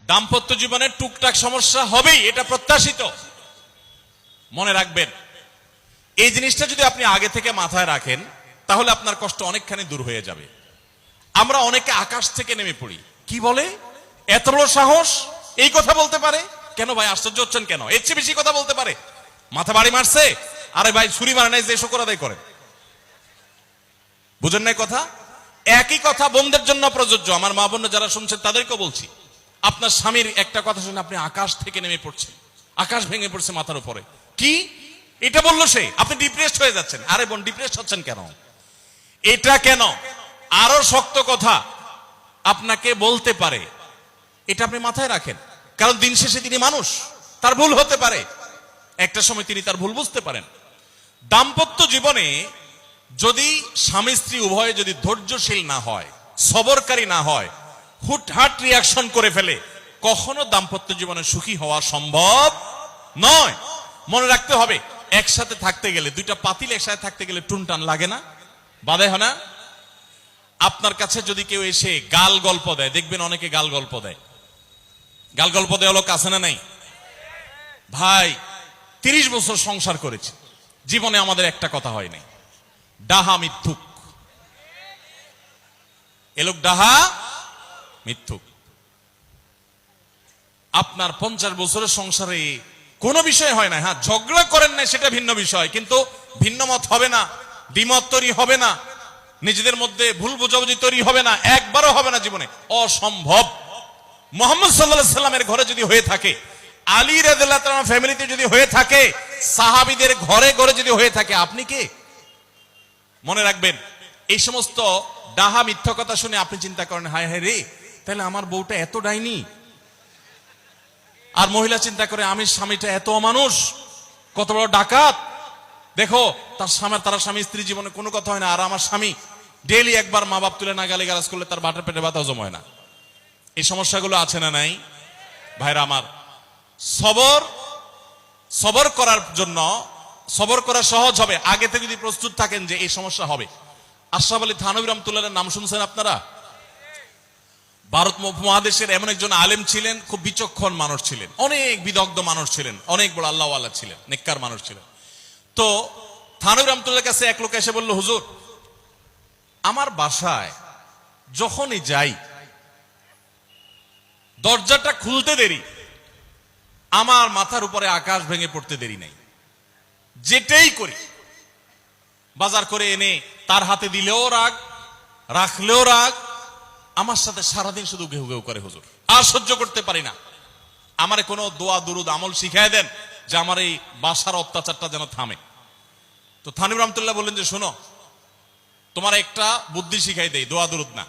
দাম্পত্য জীবনে টুকটাক সমস্যা হবেই, এটা প্রত্যাশিত। মনে রাখবেন, এই জিনিসটা যদি আপনি আগে থেকে মাথায় রাখেন তাহলে আপনার কষ্ট অনেকখানি দূর হয়ে যাবে। আমরা অনেকে আকাশ থেকে নেমে পড়ি, কি বলে এত বড় সাহস, এই কথা বলতে পারে কেন ভাই? আশ্চর্য হচ্ছেন কেন? এর চেয়ে বেশি কথা বলতে পারে, মাথা বাড়ি মারছে, আরে ভাই ছুরি মারে নাই যে শোকর আদায় করেন। বুঝেন নাই কথা? একই কথা বোনদের জন্য প্রযোজ্য। আমার মা বোন যারা শুনছেন তাদেরকেও বলছি, আপনার স্বামীর একটা কথা শুনে আপনি আকাশ থেকে নেমে পড়ছেন, আকাশ ভেঙে পড়ছে মাথার উপরে, কি এটা বললো সে, আপনি ডিপ্রেসড হয়ে যাচ্ছেন। আরে বোন ডিপ্রেসড হচ্ছেন কেন? এটা কেন? আরো শক্ত কথা আপনাকে বলতে পারে, এটা আপনি মাথায় রাখেন। কারণ দিন শেষে তিনি মানুষ, তার ভুল হতে পারে, একটা সময় তিনি তার ভুল বুঝতে পারেন। দাম্পত্য জীবনে যদি স্বামী স্ত্রী উভয়ে যদি ধৈর্যশীল না হয়, সবরকারী না হয়, হুটহাট রিয়াকশন করে ফেলে, কখনো দাম্পত্য জীবনে সুখী হওয়া সম্ভব নয়। মনে রাখতে হবে, একসাথে থাকতে গেলে, দুইটা পাতিল একসাথে থাকতে গেলে টুনটান লাগে না, বাধে হয় না? আপনার কাছে যদি কেউ এসে গাল গল্প দেয়, দেখবেন অনেকে গাল গল্প দেয়। গাল গল্প দেওয়া লোক আছে না নাই? ভাই 30 বছর সংসার করেছি, জীবনে আমাদের একটা কথা হয় নাই, ডাহা মিথ্যুক। এ লোক ডাহা মিথ্যুক। আপনার 50 বছরের সংসারে কোনো বিষয় হয় না, হ্যাঁ ঝগড়া করেন না সেটা ভিন্ন বিষয়, কিন্তু ভিন্ন মত হবে না, দ্বিমত তৈরি হবে না, নিজেদের মধ্যে ভুল বোঝাবুঝি তৈরি হবে না, একবারও হবে না জীবনে, অসম্ভব। মুহাম্মদ সাল্লাল্লাহু আলাইহি সাল্লামের ঘরে যদি হয়ে থাকে, আলী রাদিয়াল্লাহু তাআলা ফ্যামিলিতে যদি হয়ে থাকে, সাহাবীদের ঘরে ঘরে যদি হয়ে থাকে, আপনি কে? মনে রাখবেন, এই সমস্ত ডাহা মিথ্যা কথা শুনে আপনি চিন্তা করেন, হায় হায় রে, তাহলে আমার বউটা এত ডাইনি। আর মহিলা চিন্তা করে, আমি স্বামীটা এত অমানুষ, কত বড় ডাকাত। দেখো তার স্বামী স্ত্রী জীবনে কোনো কথা হয় না, আর আমার স্বামী ডেইলি একবার মা বাপ তুলে না গালিগালাজ করলে তার বাটার পেটে ব্যথা হজম হয় না। এই সমস্যাগুলো আছে না নাই? ভাইরা আমার, সবর করার জন্য, সবর করা সহজ হবে আগে থেকে যদি প্রস্তুত থাকেন যে এই সমস্যা হবে। আশরাফ আলী থানভী রাহমাতুল্লাহর নাম শুনছেন আপনারা? ভারত মহাদেশের এমন একজন আলেম ছিলেন, খুব বিচক্ষণ মানুষ ছিলেন, অনেক বিদগ্ধ মানুষ ছিলেন, অনেক বড় আল্লাহওয়ালা ছিলেন, নেককার মানুষ ছিলেন। তো থানভী রাহমাতুল্লাহর কাছে এক লোক এসে বলল, হুজুর আমার বাসায় যখনই যাই দরজাটা খুলতে দেরি, আমার মাথার উপরে আকাশ ভেঙে পড়তে দেরি নাই। যেটাই করি, বাজার করে এনে তার হাতে দিলেও রাগ, রাখলেও রাগ, আমার সাথে সারাদিন শুধু ঘেউ ঘেউ করে, হুজুর আর সহ্য করতে পারি না, আমারে কোনো দোয়া দুরুদ আমল শিখায় দেন যে আমার এই বাসার অত্যাচারটা যেন থামে। তো থানভী রাহমাতুল্লাহ বললেন যে শোনো, তোমার একটা বুদ্ধি শিখাই দেই, দোয়া দুরুদ না।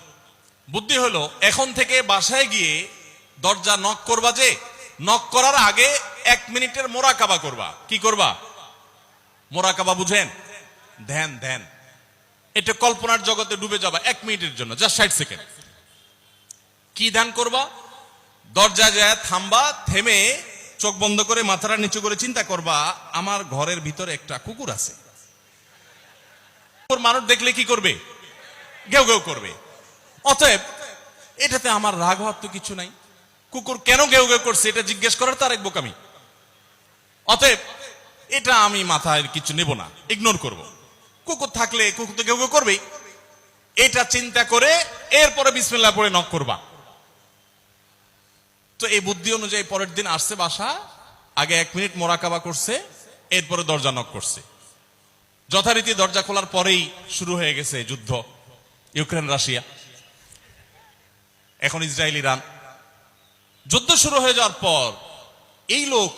বুদ্ধি হলো, এখন থেকে বাসায় গিয়ে দরজা নক করবা, যে নক করার আগে 1 মিনিটের মোরাকাবা করবা। কি করবা? মোরাকাবা বুঝেন? ধ্যান। ধ্যান, এটা কল্পনার জগতে ডুবে যাবা 1 মিনিটের জন্য, জাস্ট 60 সেকেন্ড। কি ধ্যান করবা? দরজা যায় থামবা, থেমে চোখ বন্ধ করে মাথাটা নিচু করে চিন্তা করবা, আমার ঘরের ভিতরে একটা কুকুর আছে। মানুষ দেখলে কি করবে? ঘেউ ঘেউ করবে। অতএব এটাতে আমার রাগ হওয়ার তো কিছু নাই, কুকুর কেন ঘেউ ঘেউ করছে এটা জিজ্ঞেস করার তার এক বোকামি। অতএব এটা আমি মাথায় কিছু নেব না, ইগনোর করব। কুকুর থাকলে কুকুর তো ঘেউ ঘেউ করবেই, এটা চিন্তা করে এরপরে বিসমিল্লাহ পড়ে নক করবা। তো এই বুদ্ধি অনুযায়ী পরের দিন আসছে বাসা, আগে 1 মিনিট মোরাকাবা করছে, এরপরে দরজা নক করছে। যথারীতি দরজা খোলার পরেই শুরু হয়ে গেছে যুদ্ধ, ইউক্রেন রাশিয়া, এখন ইসরায়েল ইরান। যুদ্ধ শুরু হয়ে যাওয়ার পর এই লোক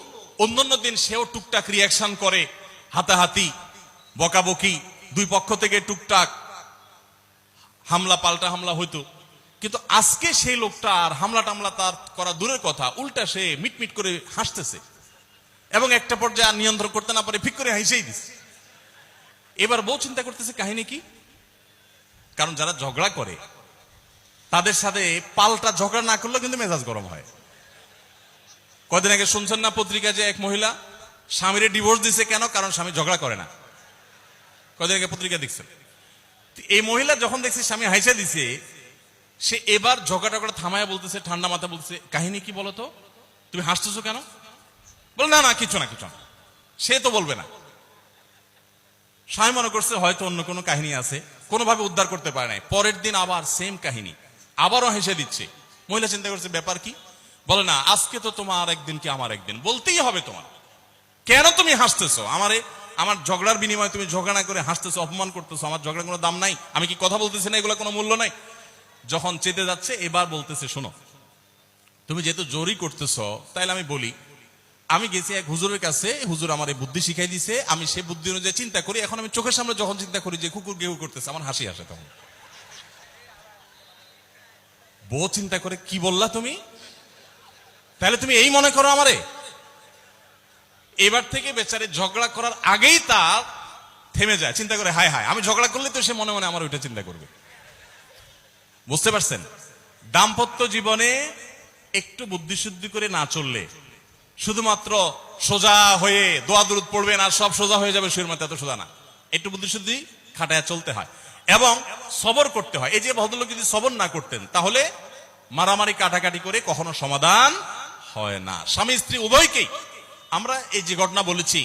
অন্যান্য দিন সেও টুকটাক রিয়াকশন করে, হাতাহাতি, বকাবকি, দুই পক্ষ থেকে টুকটাক হামলা পাল্টা হামলা হইতো, কিন্তু আজকে সেই লোকটা আর হামলা টামলা তার করা দূরের কথা, উল্টা সে মিটমিট করে হাসতেছে, এবং একটা পর্যায়ে আর নিয়ন্ত্রণ করতে না পারে ফিক করে হাসেই দিচ্ছে। এবার বউ চিন্তা করতেছে কাহিনী কি, কারণ যারা ঝগড়া করে তাদের সাথে পাল্টা ঝগড়া না করলেও কিন্তু মেজাজ গরম হয়। কদিন আগে শুনছেন না পত্রিকা, যে এক মহিলা স্বামীরে ডিভোর্স দিছে, কেন? কারণ স্বামী ঝগড়া করে না। কদিন আগে পত্রিকা দেখছেন। এই মহিলা যখন দেখছে স্বামী হাইসা দিছে, সে এবার ঝগড়া টগড়া থামায় বলতেছে, ঠান্ডা মাথা বলতেছে, কাহিনী কি বলো তো, তুমি হাসতেছো কেন? বল না না কিছু না কিছু না। সে তো বলবে না। স্বামী মনে করছে হয়তো অন্য কোনো কাহিনী আছে, কোনোভাবে উদ্ধার করতে পারে নাই। পরের দিন আবার সেম কাহিনী, আবারও হেসে দিচ্ছে। মহিলা চিন্তা করছে ব্যাপার কি, বলে না আজকে তো তোমার একদিন কি আমার একদিন, বলতেই হবে তোমার। কেন তুমি হাসতেছো? আমার ঝগড়ার বিনিময়ে তুমি ঝগড়া না করে হাসতেছো, অপমান করতেছো। আমার ঝগড়ার কোনো দাম নাই? আমি কি কথা বলতেছি না, এগুলো কোনো মূল্য নাই? যখন চেতে যাচ্ছে এবার বলতেছে, শোনো তুমি যেহেতু জোরই করতেছো, তাইলে আমি বলি, আমি গেছি এক হুজুরের কাছে, হুজুর আমার এই বুদ্ধি শিখাই দিছে, আমি সেই বুদ্ধি অনুযায়ী চিন্তা করি। এখন আমি চোখের সামনে যখন চিন্তা করি যে কুকুর গেউ করতেছে, আমার হাসি আসে। তখন বউ চিন্তা করে, কি বললা তুমি? তাহলে তুমি এই মনে করো আমারে? এবার থেকে বেচারে ঝগড়া করার আগেই তার থেমে যায়, চিন্তা করে হায় হায়, আমি ঝগড়া করলে তো সে মনে মনে আমার ওইটা চিন্তা করবে। বুঝতে পারছেন? দাম্পত্য জীবনে একটু বুদ্ধিশুদ্ধি করে না চললে, শুধুমাত্র সোজা হয়ে দোয়া দুরুদ পড়বেন আর সব সোজা হয়ে যাবে, শুয়ের মতো, এত সোজা না। একটু বুদ্ধিশুদ্ধি খাটায় চলতে হয় এবং সবর করতে হয়। এই যে ভদ্রলোক যদি সবর না করতেন, তাহলে মারামারি কাটাকাটি করে কখনো সমাধান হয় না। স্বামী স্ত্রী উভয়কেই আমরা এই যে ঘটনা বলেছি,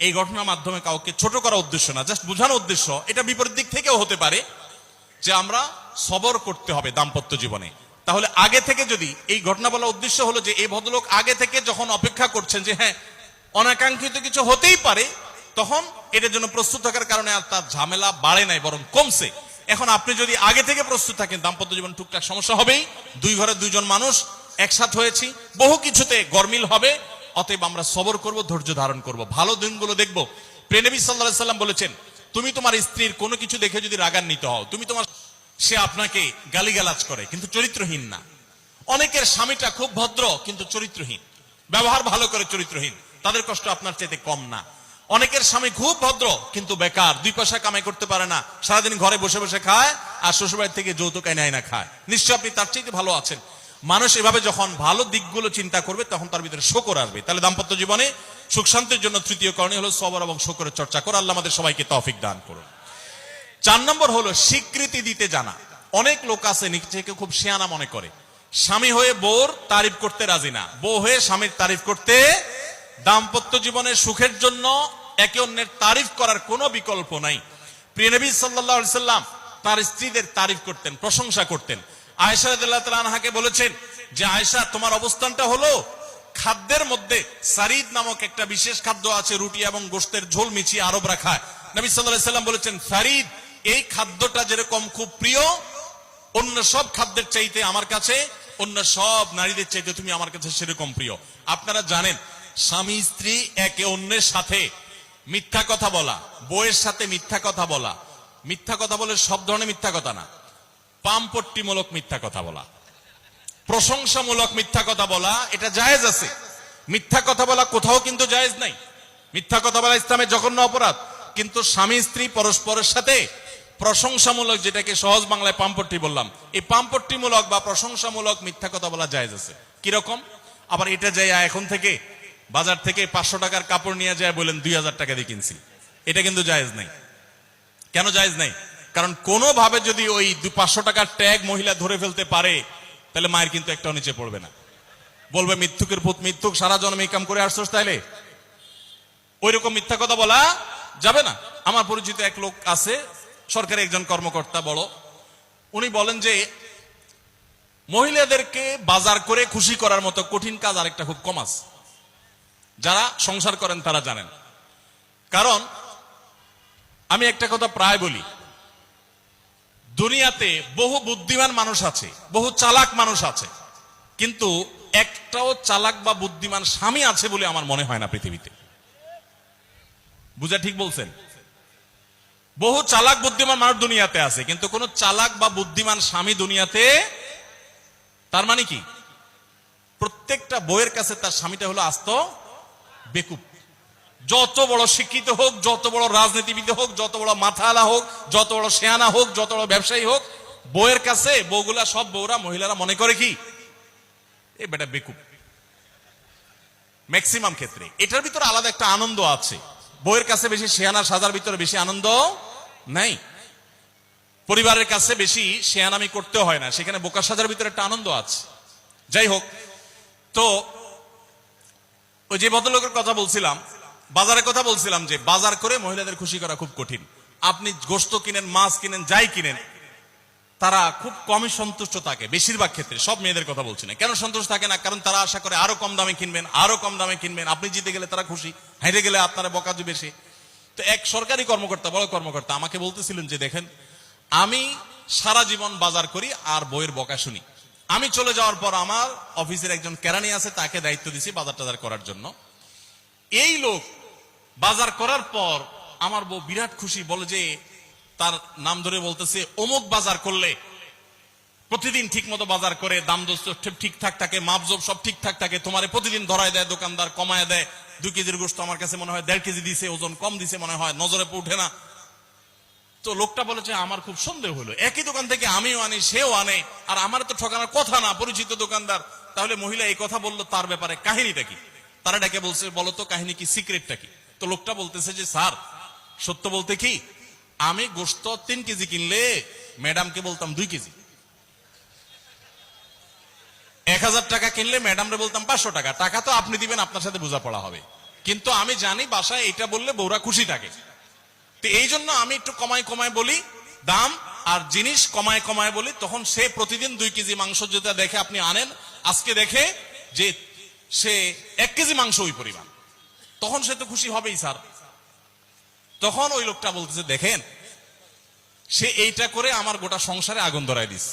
এই ঘটনার মাধ্যমে কাউকে ছোট করার উদ্দেশ্য না, জাস্ট বোঝানোর উদ্দেশ্য। এটা বিপরীত দিক থেকেও হতে পারে যে আমরা সবর করতে হবে দাম্পত্য জীবনে। তাহলে আগে থেকে, যদি এই ঘটনা বলার উদ্দেশ্য হলো যে এই ভদ্রলোক আগে থেকে যখন অপেক্ষা করছেন যে হ্যাঁ অনাকাঙ্ক্ষিত কিছু হতেই পারে, তখন এটার জন্য প্রস্তুত থাকার কারণে আর তার ঝামেলা বাড়ে নাই, বরং কমছে। এখন আপনি যদি আগে থেকে প্রস্তুত থাকেন, দাম্পত্য জীবন টুকটাক সমস্যা হবেই। দুই ঘরে দুইজন মানুষ একসাথ হয়েছি, বহু কিছুতে গরমিল হবে। অতএব আমরা সবর করব, ধৈর্য ধারণ করব, ভালো দিনগুলো দেখব। প্রিয় নবী সাল্লাল্লাহু আলাইহি সাল্লাম বলেছেন, তুমি তোমার স্ত্রীর কোনো কিছু দেখে যদি রাগান্বিত হও, তুমি তোমার, সে আপনাকে গালিগালাজ করে কিন্তু চরিত্রহীন না। অনেকের স্বামীটা খুব ভদ্র কিন্তু চরিত্রহীন, ব্যবহার ভালো করে চরিত্রহীন, তাদের কষ্ট আপনার চাইতে কম না। অনেকের স্বামী খুব ভদ্র কিন্তু বেকার, 2 পয়সা কামাই করতে পারে না, সারাদিন ঘরে বসে বসে খায় আর শ্বশুরবাড়ি থেকে যৌতুক এনে না খায়, নিশ্চয় আপনি তার চাইতে ভালো আছেন। মানুষ এভাবে যখন ভালো দিকগুলো চিন্তা করবে, তখন তার ভিতরে শকর আসবে। তাহলে দাম্পত্য জীবনে সুখ শান্তির জন্য তৃতীয় করণীয় হলো সবর এবং শকরের চর্চা করা। আল্লাহ আমাদের সবাইকে তৌফিক দান করুন। 4 নম্বর হলো স্বীকৃতি দিতে জানা। অনেক লোক আছে নিজেকে খুব শিয়ানা মনে করে, স্বামী হয়ে বউর তারিফ করতে রাজি না, বউ হয়ে স্বামীর তারিফ করতে। দাম্পত্য জীবনের সুখের জন্য একে অন্যের তারিফ করার কোনো বিকল্প নাই। প্রিয় নবী সাল্লাল্লাহু আলাইহি সাল্লাম তার স্ত্রীদের তারিফ করতেন, প্রশংসা করতেন। আয়েশা রাদিয়াল্লাহু তাআলা আনহাকে বলেছেন যে আয়েশা, তোমার অবস্থানটা হলো খাদ্যের মধ্যে সারিদ নামক একটা বিশেষ খাদ্য আছে, রুটি এবং গোশতের ঝোল মিছিয়ে আরবরা খায়। নবী সাল্লাল্লাহু আলাইহি সাল্লাম বলেছেন, সারিদ এই খাদ্যটা যেরকম খুব প্রিয় অন্য সব খাদ্যের চাইতে আমার কাছে, অন্য সব নারীদের চাইতে তুমি আমার কাছে সেরকম প্রিয়। আপনারা জানেন, স্বামী স্ত্রী একে অন্যের সাথে মিথ্যা কথা বলা, বউয়ের সাথে মিথ্যা কথা বলা, মিথ্যা কথা বলে সব ধরনের মিথ্যা কথা না, পামপট্টিমূলক মিথ্যা কথা বলা, প্রশংসামূলক মিথ্যা কথা বলা, এটা জায়েজ আছে। মিথ্যা কথা বলা কোথাও কিন্তু জায়েজ নাই। মিথ্যা কথা বলা ইসলামের জঘন্য অপরাধ। কিন্তু স্বামী স্ত্রী পরস্পরের সাথে প্রশংসামূলক, যেটাকে সহজ বাংলায় পামপট্টি বললাম, এই পামপট্টিমূলক বা প্রশংসামূলক মিথ্যা কথা বলা জায়েজ আছে। কিরকম? আবার এটা যাই এখন থেকে বাজার থেকে 500 টাকার কাপড় নিয়ে যায় বলেন 2000 টাকা দিয়ে কিনছি, এটা কিন্তু জায়েজ নাই। কেন জায়েজ নাই? কারণ কোনোভাবে যদি ওই 500 টাকার ট্যাগ মহিলা ধরে ফেলতে পারে, তাহলে মায়ের কিন্তু একটাও নিচে পড়বে না, বলবে মিথ্যুকের পুত মিথ্যুক, সারা জন্ম এই কাম করে আসছোস। তাইলে ওই রকম মিথ্যা কথা বলা যাবে না। আমার পরিচিত এক লোক আছে, সরকারি একজন কর্মকর্তা বড়, উনি বলেন যে মহিলাদেরকে বাজার করে খুশি করার মতো কঠিন কাজ আরেকটা খুব কম আছে। যারা সংসার করেন তারা জানেন। কারণ আমি একটা কথা প্রায় বলি, দুনিয়াতে বহু বুদ্ধিমান মানুষ আছে, বহু চালাক মানুষ আছে, কিন্তু একটাও চালাক বা বুদ্ধিমান স্বামী আছে বলে আমার মনে হয় না পৃথিবীতে। বুঝা ঠিক বলছেন? বহু চালাক বুদ্ধিমান মানুষ দুনিয়াতে আছে, কিন্তু কোন চালাক বা বুদ্ধিমান স্বামী দুনিয়াতে। তার মানে কি? প্রত্যেকটা বউয়ের কাছে তার স্বামীটা হলো আস্ত বেকুব। যত বড় শিক্ষিত হোক, যত বড় রাজনীতিবিদ হোক, যত বড় মাথাওয়ালা হোক, যত বড় শেয়ানা হোক, যত বড় ব্যবসায়ী হোক, বউয়ের কাছে বউগুলা, সব বউরা, মহিলারা মনে করে কি, এ বেটা বেকুব। ম্যাক্সিমাম ক্ষেত্রে এটার ভিতরে আলাদা একটা আনন্দ আছে। বউয়ের কাছে বেশি শেয়ানা সাজার ভিতরে বেশি আনন্দ নাই। পরিবারের কাছে বেশি শেয়ানামি করতে হয় না, সেখানে বোকা সাজার ভিতরে একটা আনন্দ আছে। যাই হোক, তো ওই যে ভদ্রলোকের কথা বলছিলাম, বাজারের কথা বলছিলাম, যে বাজার করে মহিলাদের খুশি করা খুব কঠিন। আপনি গোশত কিনেন, মাছ কিনেন, যাই কিনেন, তারা খুব কমই সন্তুষ্ট থাকে বেশিরভাগ ক্ষেত্রে। সব মেয়েদের কথা বলছি না। কেন সন্তুষ্ট থাকে না? কারণ তারা আশা করে আরো কম দামে কিনবেন, আরো কম দামে কিনবেন। আপনি জিতে গেলে তারা খুশি, হেরে গেলে আপনারা বকা দিবে সে। তো এক সরকারি কর্মকর্তা, বড় কর্মকর্তা আমাকে বলতেছিলেন যে দেখেন, আমি সারা জীবন বাজার করি আর বইয়ের বকা শুনি। আমি চলে যাওয়ার পর আমার অফিসের একজন কেরানি আছে, তাকে দায়িত্ব দিছি বাজার টাজার করার জন্য। এই লোক বাজার করার পর আমার বউ বিরাট খুশি, বলে যে তার নাম ধরে বলতেছে, অমুক বাজার করলে প্রতিদিন ঠিক মতো বাজার করে, দাম দোষ ঠিকঠাক থাকে, মাপজোপ সব ঠিকঠাক থাকে, তোমারে প্রতিদিন ধরায় দেয় দোকানদার, কমায় দেয়। 2 কেজির গোশত আমার কাছে মনে হয় 1.5 কেজি দিছে, ওজন কম দিছে মনে হয়, নজরে উঠে না। তো লোকটা বলেছে আমার খুব সন্দেহ হলো, একই দোকান থেকে আমিও আনি, সেও আনে, আর আমার তো ঠকানোর কথা না, পরিচিত দোকানদার। তাহলে মহিলা এই কথা বললো, তার ব্যাপারে কাহিনীটা কি? তারা ডেকে বলছে, বলো তো কাহিনী কি, সিক্রেটটা কি? তো লোকটা বলতেছে যে স্যার, সত্য বলতে কি, আমি গোশত 3 কেজি কিনলে ম্যাডামকে বলতাম 2 কেজি, 1000 টাকা কিনলে ম্যাডামরে বলতাম 500 টাকা। টাকা তো আপনি দিবেন, আপনার সাথে বোঝাপড়া হবে, কিন্তু আমি জানি বাসায় এটা বললে বউরা খুশি থাকে। তো এই জন্য আমি একটু কমায় কমায় বলি দাম, আর জিনিস কমায় কমায় বলি। তখন সে প্রতিদিন 2 কেজি মাংস যেটা দেখে আপনি আনেন, আজকে দেখে যে সে 1 কেজি মাংস ওই পরিমাণ, তখন সে তো খুশি হবেই স্যার। তখন ওই লোকটা বলতেছে দেখেন, সে এইটা করে আমার গোটা সংসারে আগুন ধরায় দিস।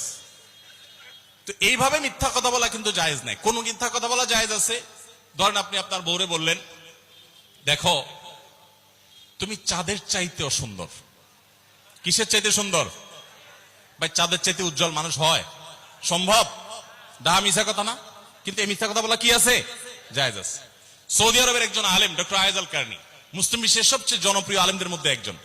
তো এইভাবে মিথ্যা কথা বলা কিন্তু জায়েজ নাই। কোন মিথ্যা কথা বলা জায়েজ আছে? ধরেন আপনি আপনার বউরে বললেন, দেখো তুমি চাঁদের চাইতেও সুন্দর। কিসের চাইতে সুন্দর? ভাই চাঁদের চাইতে উজ্জ্বল মানুষ হয় সম্ভব? ডাহা মিথ্যা কথা না? কিন্তু এই মিথ্যা কথা বলা কি আছে? জায়েজ আছে। সৌদি আরবের একজন আলেম, ডক্টর আয়েজ আল কারনি, মুসলিম বিশ্বের সবচেয়ে জনপ্রিয় আলেমদের মধ্যে একজন।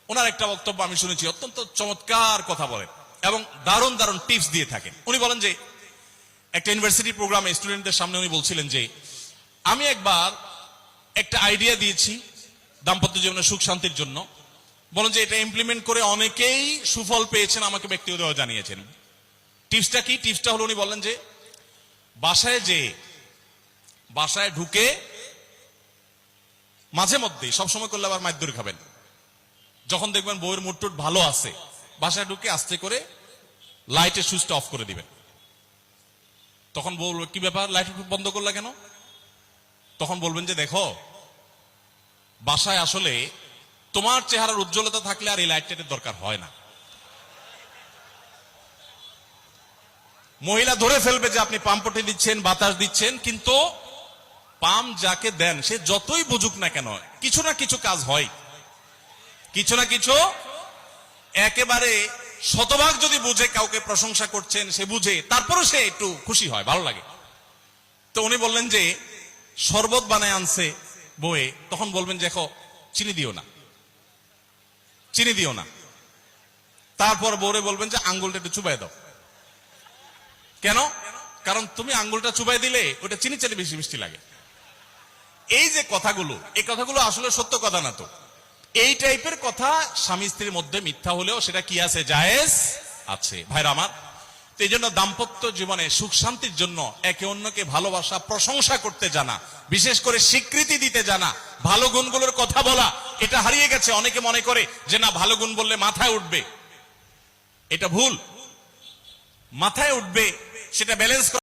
ওনার একটা বক্তব্য আমি শুনেছি, অত্যন্ত চমৎকার কথা বলেন এবং দারুণ দারুণ টিপস দিয়ে থাকেন। উনি বলেন যে একটা ইউনিভার্সিটি প্রোগ্রামে স্টুডেন্টদের সামনে উনি বলছিলেন যে আমি একবার একটা আইডিয়া দিয়েছি দাম্পত্য জীবনে সুখ শান্তির জন্য। বলেন যে এটা ইমপ্লিমেন্ট করে অনেকেই সুফল পেয়েছেন, আমাকে ব্যক্তিগতভাবে জানিয়েছেন। টিপসটা কি? টিপসটা হলো উনি বললেন যে বাসায় ঢুকে মাঝে মধ্যে, সবসময় করলে আবার মাইর খাবেন, যখন দেখবেন বউয়ের মুড টুট ভালো আছে, বাসায় ঢুকে আস্তে করে লাইটের সুইচটা অফ করে দিবেন। তখন বলবো কি ব্যাপার, লাইট বন্ধ করলা কেন? তখন বলবেন যে দেখো, বাসায় আসলে তোমার চেহারার উজ্জ্বলতা থাকলে আর এই লাইটের দরকার হয় না। মহিলা ধরে ফেলবে যে আপনি পাম্পটি দিচ্ছেন, বাতাস দিচ্ছেন, কিন্তু পাম্প যাকে দেন সে যতই বুঝুক না কেন, কিছু না কিছু কাজ হয়, কিছু না কিছু। একেবারে শতভাগ যদি বুঝে কাউকে প্রশংসা করছেন, সে বুঝে, তারপরও সে একটু খুশি হয়, ভালো লাগে। তো উনি বললেন যে শরবত বানায় আনছে বউয়ে, তখন বলবেন যে দেখো চিনি দিও না, চিনি দিও না। তারপর বউরে বলবেন যে আঙ্গুলটা একটু চুবাই দাও। কেন? কারণ তুমি আঙ্গুলটা চুবাই দিলে ওটা চিনি চাইলে বেশি মিষ্টি লাগে। এই যে কথাগুলো, এই কথাগুলো আসলে সত্য কথা না। তো এই টাইপের কথা স্বামী স্ত্রীর মধ্যে মিথ্যা হলেও সেটা কি আছে? জায়েজ আছে। ভাইরা আমার, তো এই জন্য দাম্পত্য জীবনে সুখ শান্তির জন্য একে অন্যকে ভালোবাসা, প্রশংসা করতে জানা, বিশেষ করে স্বীকৃতি দিতে জানা, ভালো গুণগুলোর কথা বলা, এটা হারিয়ে গেছে। অনেকে মনে করে যে না, ভালো গুণ বললে মাথায় উঠবে। এটা ভুল। মাথায় উঠবে সেটা ব্যালেন্স